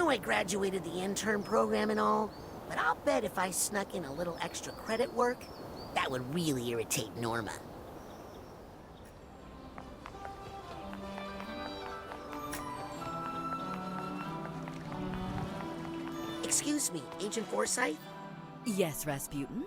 know I graduated the intern program and all, but I'll bet if I snuck in a little extra credit work, that would really irritate Norma. Excuse me, Agent Forsythe? Yes, Rasputin?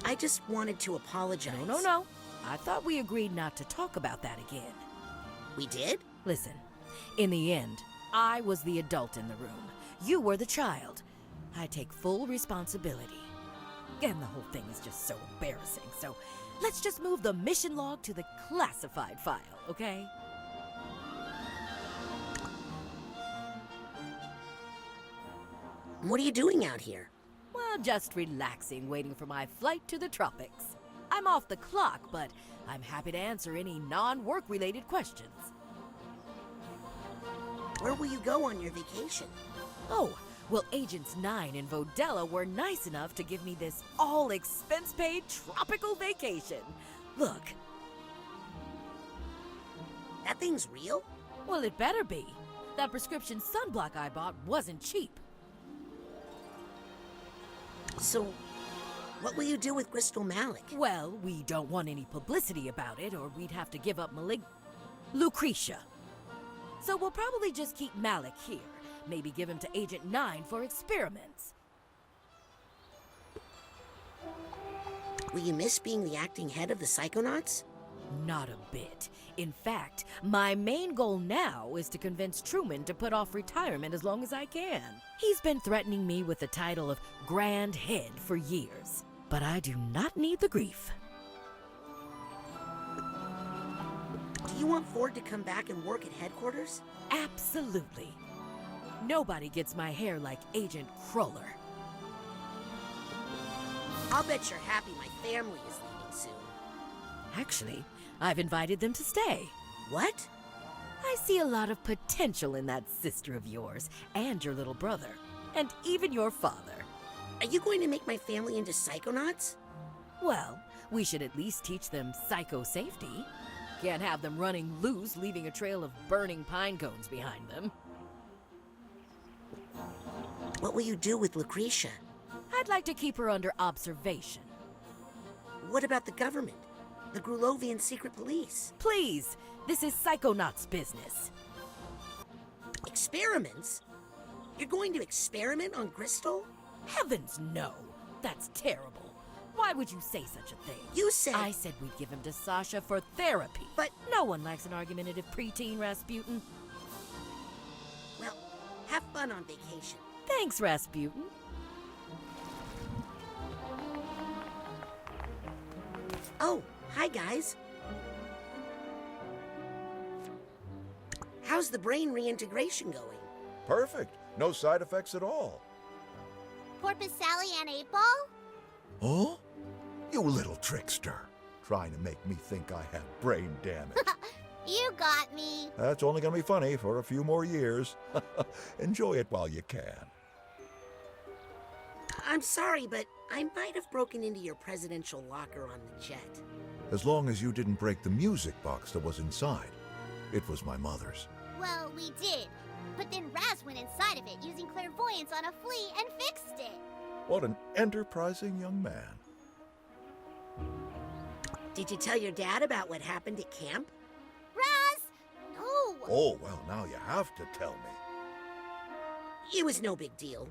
I just wanted to apologize. No. I thought we agreed not to talk about that again. We did? Listen, in the end, I was the adult in the room. You were the child. I take full responsibility. And the whole thing is just so embarrassing, so let's just move the mission log to the classified file, okay? What are you doing out here? Well, just relaxing, waiting for my flight to the tropics. I'm off the clock, but I'm happy to answer any non-work-related questions. Where will you go on your vacation? Oh, well, Agents 9 and Vodella were nice enough to give me this all-expense-paid tropical vacation. Look. That thing's real? Well, it better be. That prescription sunblock I bought wasn't cheap. So, what will you do with Crystal Malik? Well, we don't want any publicity about it, or we'd have to give up Lucretia. So we'll probably just keep Malik here. Maybe give him to Agent 9 for experiments. Will you miss being the acting head of the Psychonauts? Not a bit. In fact, my main goal now is to convince Truman to put off retirement as long as I can. He's been threatening me with the title of Grand Head for years, but I do not need the grief. Do you want Ford to come back and work at headquarters? Absolutely. Nobody gets my hair like Agent Cruller. I'll bet you're happy my family is leaving soon. Actually, I've invited them to stay. What? I see a lot of potential in that sister of yours, and your little brother, and even your father. Are you going to make my family into Psychonauts? Well, we should at least teach them psycho-safety. Can't have them running loose, leaving a trail of burning pine cones behind them. What will you do with Lucretia? I'd like to keep her under observation. What about the government? The Grulovian secret police? Please, this is Psychonauts business. Experiments? You're going to experiment on Crystal? Heavens no! That's terrible. Why would you say such a thing? You said... I said we'd give him to Sasha for therapy. But... No one likes an argumentative preteen, Rasputin. Well, have fun on vacation. Thanks, Rasputin. Oh, hi guys. How's the brain reintegration going? Perfect. No side effects at all. Porpoise Sally and 8-Ball? Huh? You little trickster. Trying to make me think I had brain damage. You got me. That's only gonna be funny for a few more years. Enjoy it while you can. I'm sorry, but I might have broken into your presidential locker on the jet. As long as you didn't break the music box that was inside. It was my mother's. Well, we did. But then Raz went inside of it using clairvoyance on a flea and fixed it. What an enterprising young man. Did you tell your dad about what happened at camp? Raz! No! Oh, well, now you have to tell me. It was no big deal.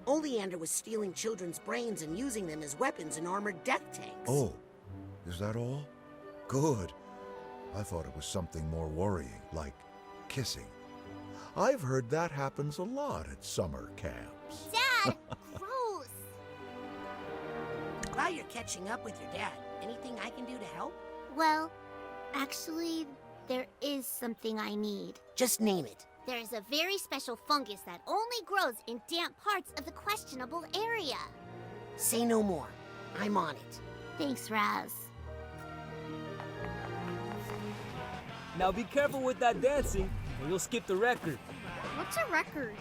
Oleander was stealing children's brains and using them as weapons in armored death tanks. Oh, is that all? Good. I thought it was something more worrying, like kissing. I've heard that happens a lot at summer camps. Dad! Gross! While you're catching up with your dad, anything I can do to help? Well, actually, there is something I need. Just name it. There's a very special fungus that only grows in damp parts of the questionable area. Say no more. I'm on it. Thanks, Raz. Now be careful with that dancing, or you'll skip the record. What's a record?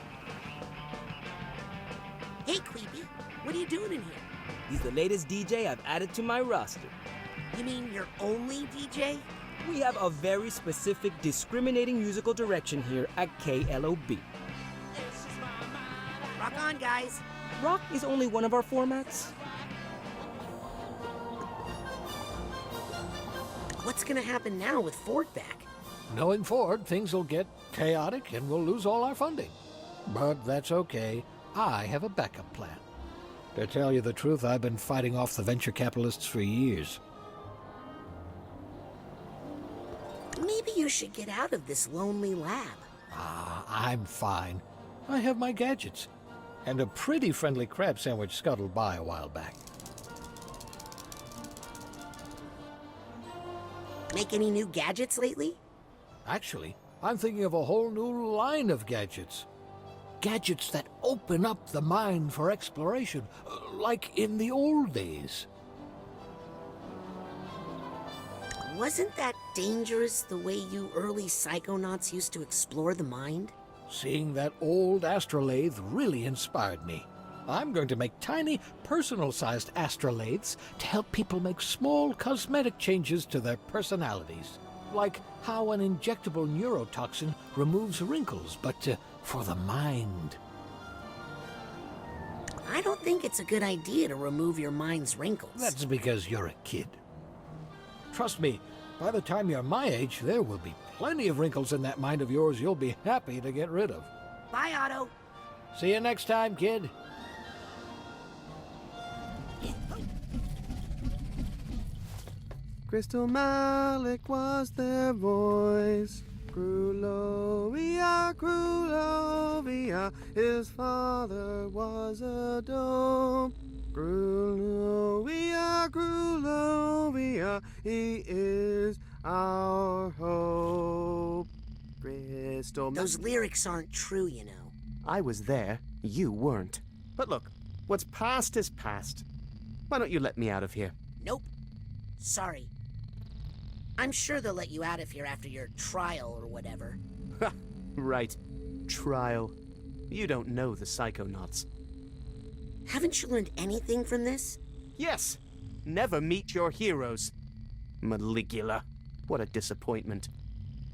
Hey, Queepie, what are you doing in here? He's the latest DJ I've added to my roster. You mean your only DJ? We have a very specific discriminating musical direction here at KLOB. Rock on, guys. Rock is only one of our formats. What's gonna happen now with Ford back? Knowing Ford, things will get chaotic and we'll lose all our funding. But that's okay. I have a backup plan. To tell you the truth, I've been fighting off the venture capitalists for years. Maybe you should get out of this lonely lab. I'm fine. I have my gadgets. And a pretty friendly crab sandwich scuttled by a while back. Make any new gadgets lately? Actually, I'm thinking of a whole new line of gadgets. Gadgets that open up the mind for exploration, like in the old days. Wasn't that dangerous the way you early Psychonauts used to explore the mind? Seeing that old astrolabe really inspired me. I'm going to make tiny, personal-sized astrolabes to help people make small cosmetic changes to their personalities. Like how an injectable neurotoxin removes wrinkles, but for the mind. I don't think it's a good idea to remove your mind's wrinkles. That's because you're a kid. Trust me, by the time you're my age, there will be plenty of wrinkles in that mind of yours you'll be happy to get rid of. Bye, Otto. See you next time, kid. Crystal Malik was their voice. Grulovia, Grulovia, his father was a dope. Grulovia, Grulovia, he is our hope. Crystal Those lyrics aren't true, you know. I was there, you weren't. But look, what's past is past. Why don't you let me out of here? Nope. Sorry. I'm sure they'll let you out of here after your trial or whatever. Right. Trial. You don't know the Psychonauts. Haven't you learned anything from this? Yes! Never meet your heroes. Maligula. What a disappointment.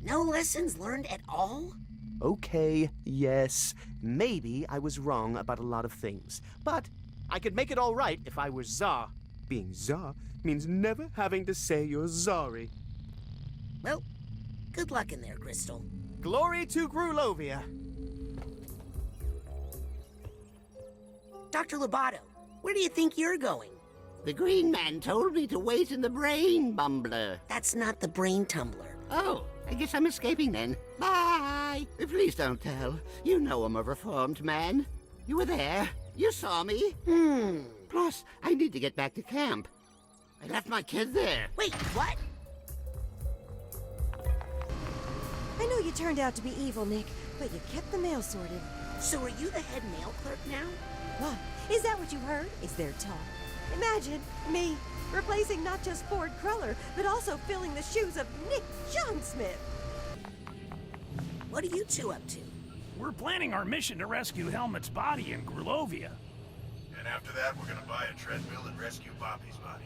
No lessons learned at all? Okay, yes. Maybe I was wrong about a lot of things. But I could make it all right if I were Tsar. Being Tsar means never having to say you're sorry. Well, good luck in there, Crystal. Glory to Grulovia. Dr. Loboto, where do you think you're going? The green man told me to wait in the brain bumbler. That's not the brain tumbler. Oh, I guess I'm escaping then. Bye! Please don't tell. You know I'm a reformed man. You were there. You saw me. Plus, I need to get back to camp. I left my kid there. Wait, what? I know you turned out to be evil, Nick, but you kept the mail sorted. So are you the head mail clerk now? What? Is that what you heard? Is there talk? Imagine me replacing not just Ford Cruller, but also filling the shoes of Nick Johnsmith. What are you two up to? We're planning our mission to rescue Helmut's body in Grulovia. And after that, we're gonna buy a treadmill and rescue Poppy's body.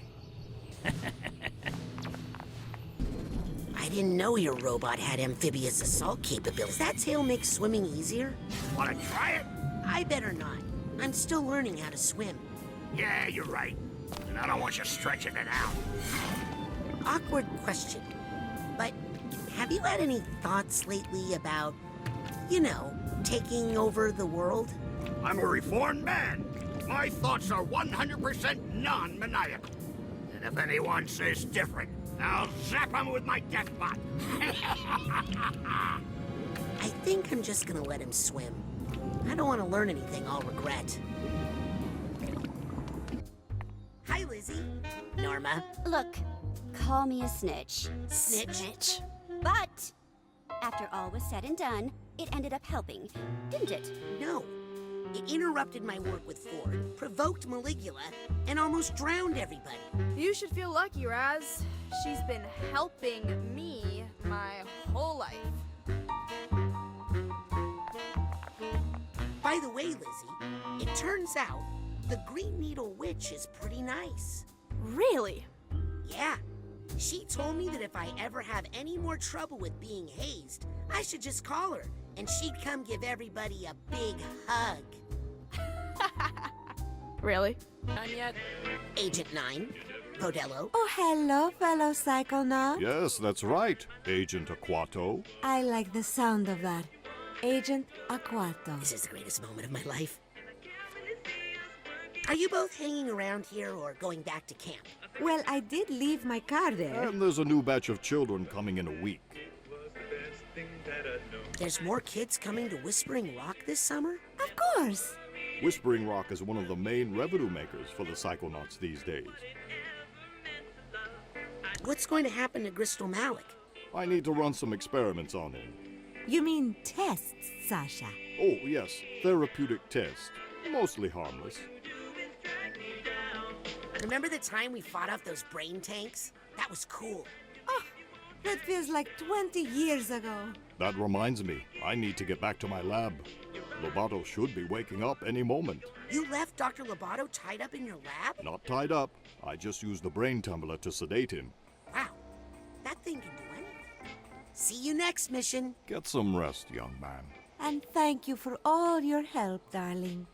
I didn't know your robot had amphibious assault capabilities. Does that tail make swimming easier? Wanna try it? I better not. I'm still learning how to swim. Yeah, you're right. And I don't want you stretching it out. Awkward question. But have you had any thoughts lately about, you know, taking over the world? I'm a reformed man. My thoughts are 100% non-maniacal. And if anyone says different, I'll zap him with my death bot. I think I'm just gonna let him swim. I don't want to learn anything I'll regret. Hi, Lizzie. Norma. Look, call me a snitch. Snitch. But after all was said and done, it ended up helping, didn't it? No. It interrupted my work with Ford, provoked Maligula, and almost drowned everybody. You should feel lucky, Raz. She's been helping me my whole life. By the way, Lizzie, it turns out the Green Needle Witch is pretty nice. Really? Yeah. She told me that if I ever have any more trouble with being hazed, I should just call her, and she'd come give everybody a big hug. Really? Time yet? Agent 9, Podello. Oh, hello, fellow Psychonauts. Yes, that's right, Agent Aquato. I like the sound of that. Agent Aquato. This is the greatest moment of my life. Are you both hanging around here or going back to camp? Well, I did leave my car there. And there's a new batch of children coming in a week. There's more kids coming to Whispering Rock this summer? Of course. Whispering Rock is one of the main revenue makers for the Psychonauts these days. What's going to happen to Crystal Malik? I need to run some experiments on him. You mean tests, Sasha? Oh, yes, therapeutic test. Mostly harmless. Remember the time we fought off those brain tanks? That was cool. Oh, that feels like 20 years ago. That reminds me, I need to get back to my lab. Loboto should be waking up any moment. You left Dr. Loboto tied up in your lab? Not tied up. I just used the brain tumbler to sedate him. Wow, that thing can do anything. See you next mission. Get some rest, young man. And thank you for all your help, darling.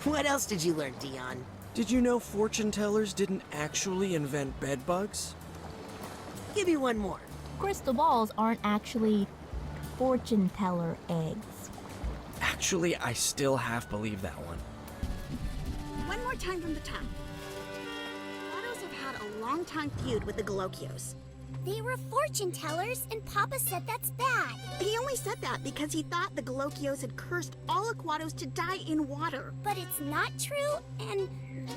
What else did you learn, Dion? Did you know fortune tellers didn't actually invent bedbugs? Give me one more. Crystal balls aren't actually fortune teller eggs. Actually, I still half believe that one. One more time from the top. Ottos have had a long-time feud with the Galocios. They were fortune tellers, and Papa said that's bad. He only said that because he thought the Galocios had cursed all Aquatos to die in water. But it's not true, and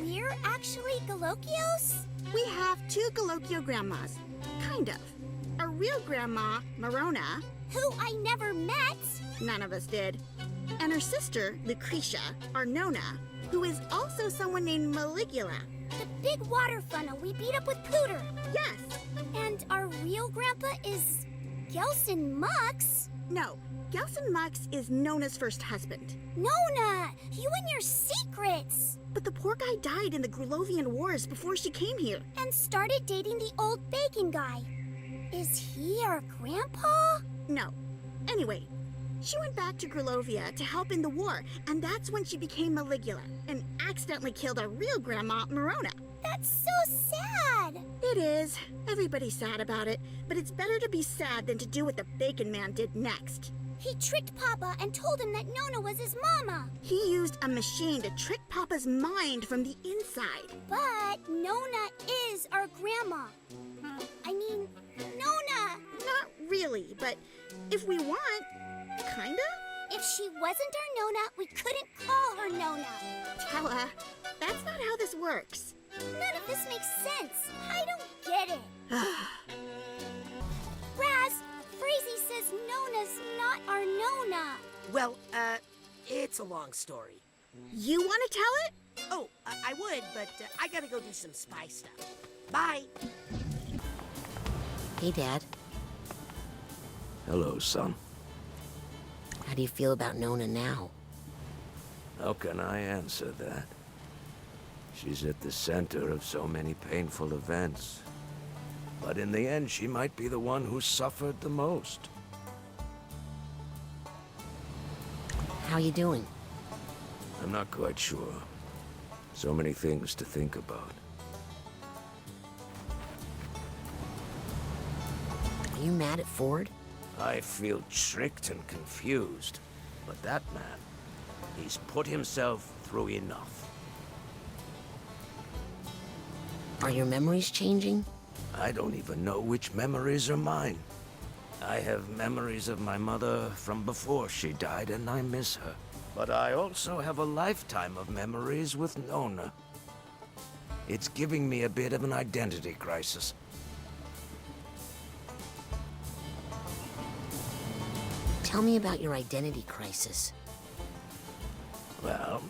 we're actually Galocios? We have two Galocchio grandmas. Kind of. A real grandma, Marona. Who I never met. None of us did. And her sister, Lucretia, our Nona, who is also someone named Maligula. The big water funnel we beat up with Pooter. Yes. And our real grandpa is Gelson Mux? No, Gelson Mux is Nona's first husband. Nona, you and your secrets. But the poor guy died in the Grulovian Wars before she came here. And started dating the old bacon guy. Is he our grandpa? No. Anyway, she went back to Grulovia to help in the war, and that's when she became Maligula and accidentally killed our real grandma, Marona. That's so sad. It is. Everybody's sad about it, but it's better to be sad than to do what the Bacon Man did next. He tricked Papa and told him that Nona was his mama. He used a machine to trick Papa's mind from the inside. But Nona is our grandma. I mean, Nona! Not really, but if we want, kinda? If she wasn't our Nona, we couldn't call her Nona. Tella, that's not how this works. None of this makes sense. I don't get it. Raz, Frazie says Nona's not our Nona. Well, it's a long story. You want to tell it? Oh, I would, but I gotta go do some spy stuff. Bye. Hey, Dad. Hello, son. How do you feel about Nona now? How can I answer that? She's at the center of so many painful events. But in the end, she might be the one who suffered the most. How you doing? I'm not quite sure. So many things to think about. Are you mad at Ford? I feel tricked and confused. But that man, he's put himself through enough. Are your memories changing? I don't even know which memories are mine. I have memories of my mother from before she died, and I miss her. But I also have a lifetime of memories with Nona. It's giving me a bit of an identity crisis. Tell me about your identity crisis. Well,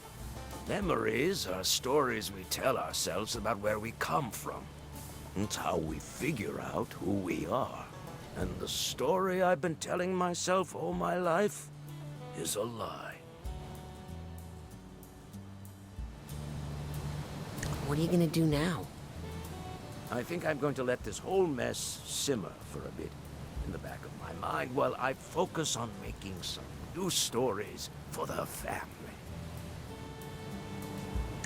memories are stories we tell ourselves about where we come from. It's how we figure out who we are. And the story I've been telling myself all my life is a lie. What are you gonna do now? I think I'm going to let this whole mess simmer for a bit in the back of my mind while I focus on making some new stories for the family.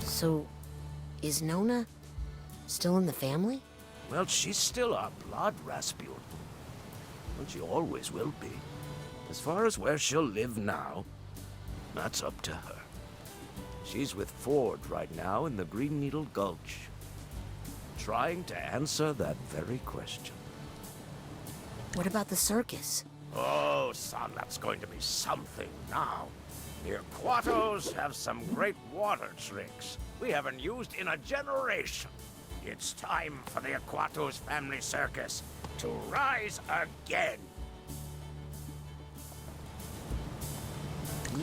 So, is Nona still in the family? Well, she's still our blood, Rasputin. And she always will be. As far as where she'll live now, that's up to her. She's with Ford right now in the Green Needle Gulch, trying to answer that very question. What about the circus? Oh, son, that's going to be something now. The Aquatos have some great water tricks we haven't used in a generation. It's time for the Aquatos family circus to rise again.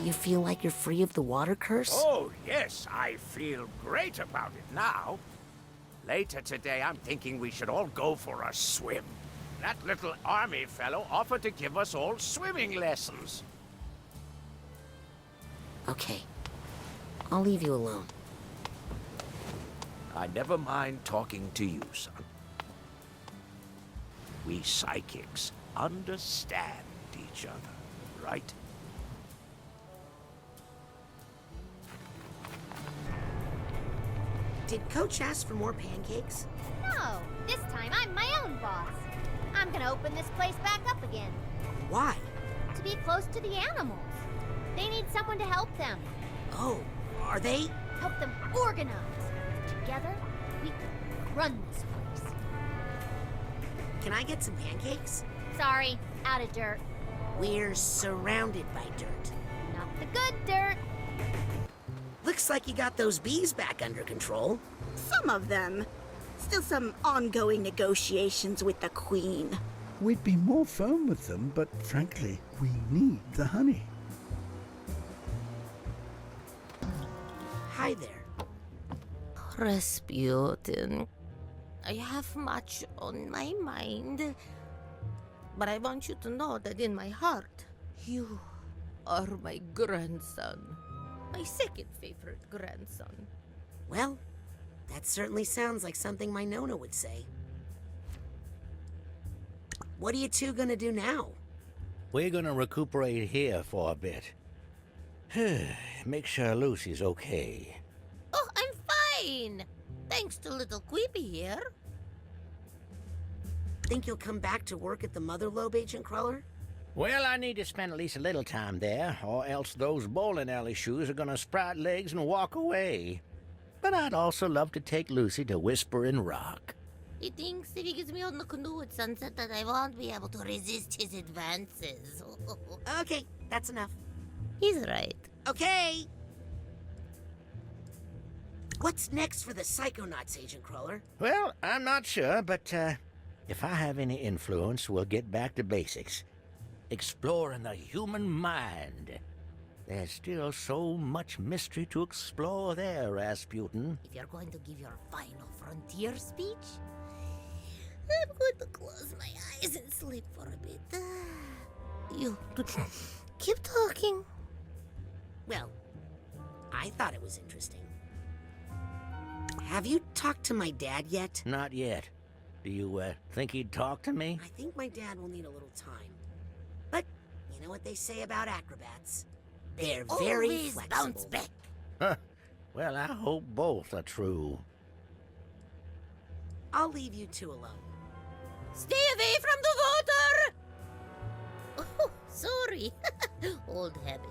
You feel like you're free of the water curse? Oh, yes, I feel great about it now. Later today, I'm thinking we should all go for a swim. That little army fellow offered to give us all swimming lessons. Okay. I'll leave you alone. I never mind talking to you, son. We psychics understand each other, right? Did Coach ask for more pancakes? No, this time I'm my own boss. I'm gonna open this place back up again. Why? To be close to the animals. They need someone to help them. Oh, are they? Help them organize. Together, we can run this place. Can I get some pancakes? Sorry, out of dirt. We're surrounded by dirt. Not the good dirt. Looks like you got those bees back under control. Some of them. Still some ongoing negotiations with the Queen. We'd be more firm with them, but frankly, we need the honey. Hi there. Rasputin, I have much on my mind, but I want you to know that in my heart, you are my grandson. My second favorite grandson. Well, that certainly sounds like something my Nona would say. What are you two gonna do now? We're gonna recuperate here for a bit. Make sure Lucy's okay. Oh, I'm fine! Thanks to little Queepie here. Think you'll come back to work at the Mother Lobe, Agent Cruller? Well, I need to spend at least a little time there, or else those bowling alley shoes are gonna sprout legs and walk away. But I'd also love to take Lucy to Whispering Rock. He thinks if he gets me on the canoe at sunset that I won't be able to resist his advances. Okay, that's enough. He's right. Okay! What's next for the Psychonauts, Agent Cruller? Well, I'm not sure, but if I have any influence, we'll get back to basics. Exploring the human mind. There's still so much mystery to explore there, Rasputin. If you're going to give your final frontier speech, I'm going to close my eyes and sleep for a bit. You keep talking. Well, I thought it was interesting. Have you talked to my dad yet? Not yet. Do you think he'd talk to me? I think my dad will need a little time. But you know what they say about acrobats? They're very always flexible. Bounce back. Huh. Well, I hope both are true. I'll leave you two alone. Stay away from the water! Oh, sorry. Old habit.